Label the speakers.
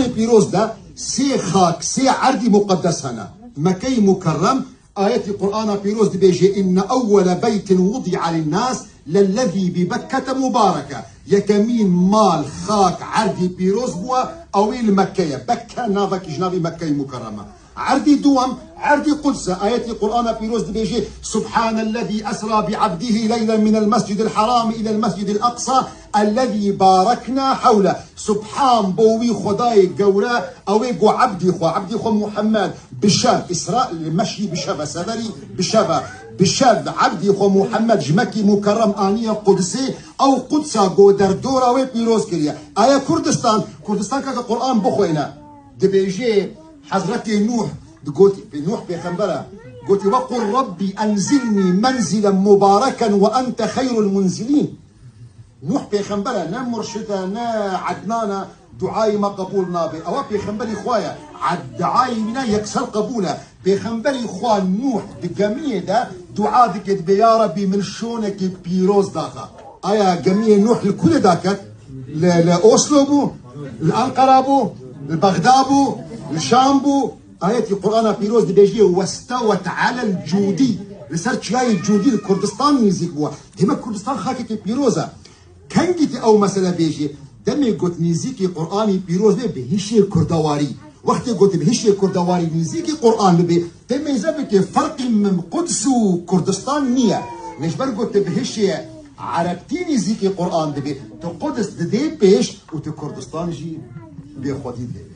Speaker 1: پیروز ده سي خاك سي عردي مقدس هنا مكي مكرم آية القرآن پیروز دي بيجي إن أول بيت وضع للناس للذي ببكة مباركة يكمين مال خاك عردي بيروز بوا أويل مكية بكة نافك جنابي مكة مكرمة عردي دوم عردي قدس آية القرآن بيروز دي بيجي سبحان الذي أسرى بعبده ليلا من المسجد الحرام إلى المسجد الأقصى الذي باركنا حوله سبحان بوي خداي قورا أوي قو عبدي خو محمد بشاب إسراء المشي بشابة سفري بشابة بشاب عبدي خو محمد جمكي مكرم آنية قدسي أو قدسة قو دردورا وي بيروز كريا آية كردستان كا قرآن بخوينا دي بيجي حضرت نوح قلت نوح بيخنبرة قلت وقل ربي أنزلني منزلا مباركا وأنت خير المنزلين نوح بيخنبرة نا مرشدة نا عدنانا دعاي ما قبول نابي أو بيخنبري خوايا عد دعاي منا يكسر قبوله بيخنبري خوان نوح بجميع ده دعاء ذكت يا ربي من شونك بيروز داخل آية جميع نوح لكل داكت لأوسلو بو لأنقرة بو لبغداد بو الشام بو آية القرآن بيروز دي بيجي واستوت على الجودي لسرت شاي الجودي الكردستان نزيك بوا ديما كردستان خاكي بيروزا كان جيتي أو مسألة بيجي دمي قلت نزيكي قرآني بيروز بي بهشي كردواري وقت قلت بهشي كردواري نزيكي قرآن بي دمي زبك فرق من قدس وكردستان نية ليش بل قلت بهشي عربتي نزيكي قرآن دبي تقدس دي بيش وتكردستان جي بيخوتي دي